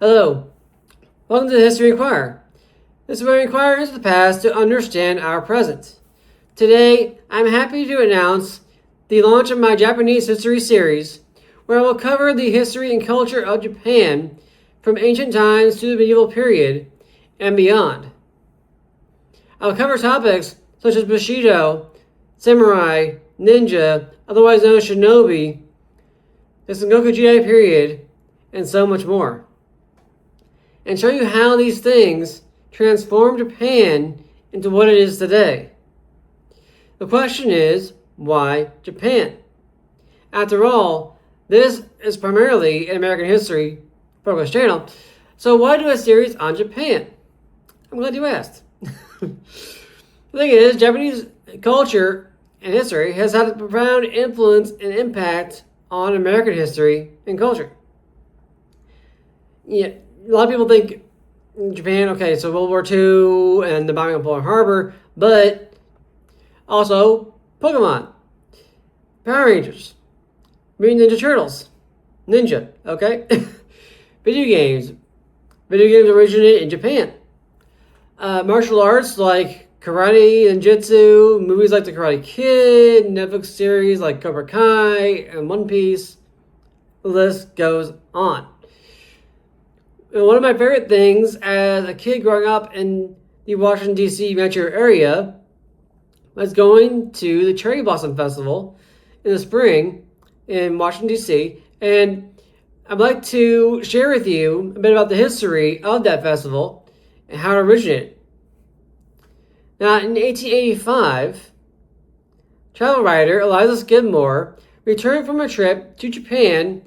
Hello, welcome to the History Inquirer. This is where we inquire into the past to understand our present. Today, I'm happy to announce the launch of my Japanese history series, where I will cover the history and culture of Japan from ancient times to the medieval period and beyond. I'll cover topics such as Bushido, samurai, ninja, otherwise known as shinobi, the Sengoku Jidai period, and so much more, and show you how these things transformed Japan into what it is today. The question is, why Japan? After all, this is primarily an American history focused channel, so why do a series on Japan? I'm glad you asked. The thing is, Japanese culture and history has had a profound influence and impact on American history and culture. Yeah, a lot of people think Japan, okay, so World War II and the bombing of Pearl Harbor, but also Pokemon, Power Rangers, Mutant Ninja Turtles, Ninja, okay? Video games. Video games originated in Japan. Martial arts like karate and jitsu, movies like The Karate Kid, Netflix series like Cobra Kai and One Piece. The list goes on. And one of my favorite things as a kid growing up in the Washington, D.C. metro area was going to the Cherry Blossom Festival in the spring in Washington, D.C. And I'd like to share with you a bit about the history of that festival and how it originated. Now, in 1885, travel writer Eliza Skidmore returned from a trip to Japan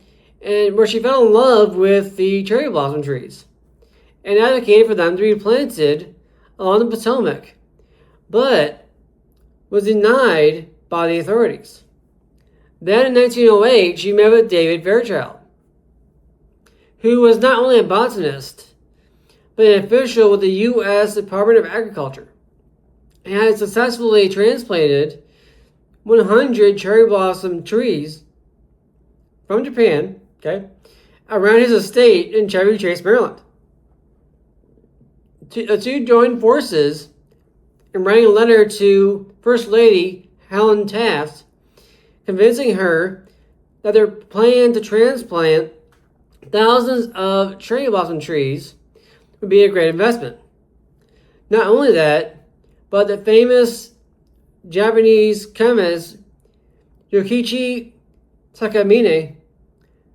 and where she fell in love with the cherry blossom trees and advocated for them to be planted along the Potomac, but was denied by the authorities. Then in 1908, she met with David Fairchild, who was not only a botanist, but an official with the U.S. Department of Agriculture, and had successfully transplanted 100 cherry blossom trees from Japan, around his estate in Chevy Chase, Maryland. The two joined forces in writing a letter to First Lady Helen Taft, convincing her that their plan to transplant thousands of cherry blossom trees would be a great investment. Not only that, but the famous Japanese chemist Yokichi Takamine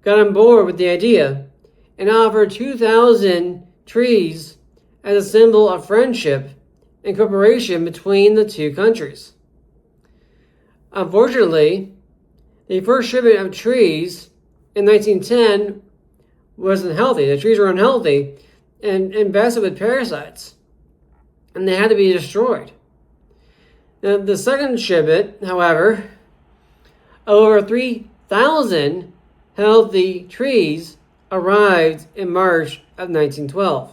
got on board with the idea and offered 2,000 trees as a symbol of friendship and cooperation between the two countries. Unfortunately, the first shipment of trees in 1910 wasn't healthy. The trees were unhealthy and infested with parasites, and they had to be destroyed. Now, the second shipment, however, over 3,000 healthy trees arrived in March of 1912.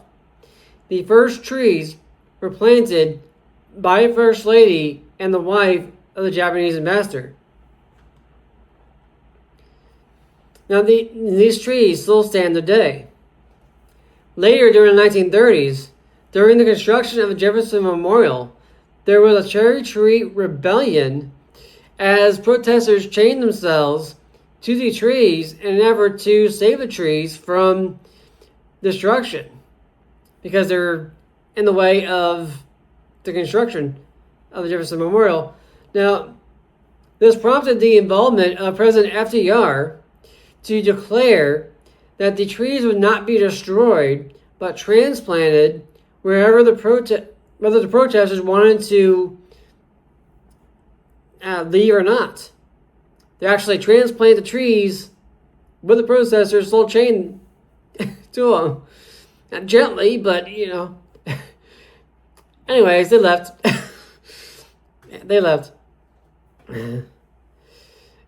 The first trees were planted by First Lady and the wife of the Japanese ambassador. Now, these trees still stand today. Later, during the 1930s, during the construction of the Jefferson Memorial, there was a cherry tree rebellion as protesters chained themselves to the trees in an effort to save the trees from destruction because they're in the way of the construction of the Jefferson Memorial. Now, this prompted the involvement of President FDR to declare that the trees would not be destroyed but transplanted wherever the protesters wanted to leave or not. They actually transplant the trees with the protesters still chained to them. Not gently, but, Anyways, they left. They left.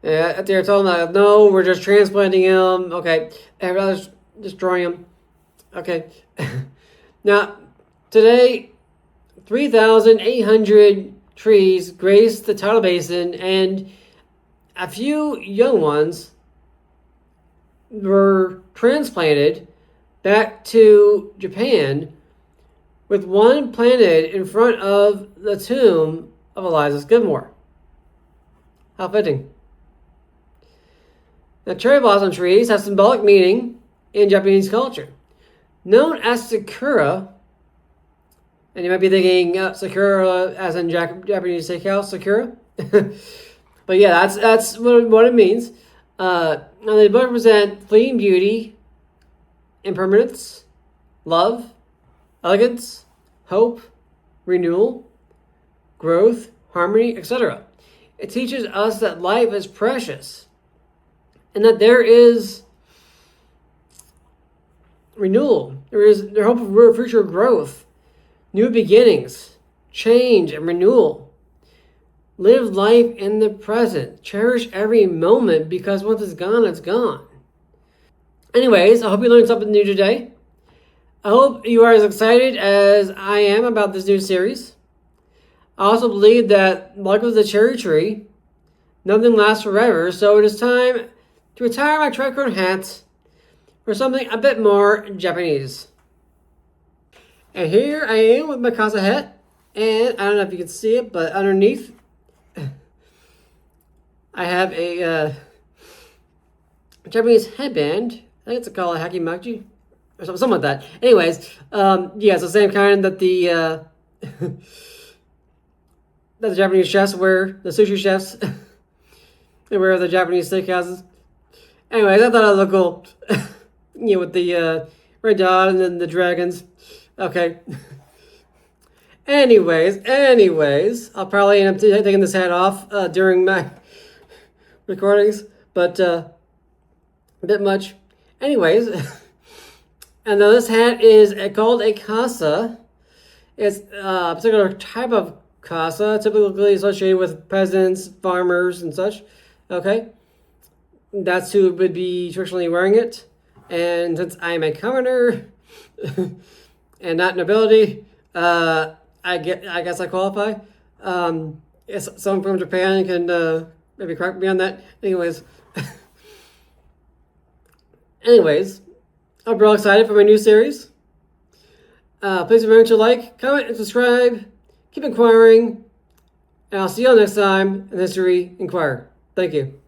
After I told them, no, we're just transplanting him. Okay. I'd rather destroy him. Okay. Now, today, 3,800 trees grace the tidal basin, and a few young ones were transplanted back to Japan with one planted in front of the tomb of Eliza Skidmore. How fitting. Now, cherry blossom trees have symbolic meaning in Japanese culture. Known as sakura, and you might be thinking sakura as in Japanese steakhouse, sakura. But yeah, that's what it means. Now they both represent fleeting beauty, impermanence, love, elegance, hope, renewal, growth, harmony, etc. It teaches us that life is precious and that there is renewal. There's hope of future growth, new beginnings, change, and renewal. Live life in the present. Cherish every moment because once it's gone, it's gone. Anyways, I hope you learned something new today. I hope you are as excited as I am about this new series. I also believe that, like with the cherry tree, nothing lasts forever, so it is time to retire my tricorn hat for something a bit more Japanese. And here I am with my casa hat, and I don't know if you can see it, but underneath I have a Japanese headband. I think it's called a hakimachi or something like that. Anyways, yeah, it's the same kind that the that the Japanese chefs wear, the sushi chefs. They wear the Japanese steakhouses. Anyways, I thought it looked cool. With the red dot and then the dragons. Okay. Anyways, I'll probably end up taking this hat off during my recordings, but a bit much. Anyways, and then this hat is called a casa. It's a particular type of casa, typically associated with peasants, farmers, and such. Okay, that's who would be traditionally wearing it. And since I am a commoner and not nobility, I guess I qualify. Someone from Japan can maybe correct me on that. Anyways, I'm real excited for my new series. Please remember to like, comment, and subscribe. Keep inquiring. And I'll see you all next time in History Inquire. Thank you.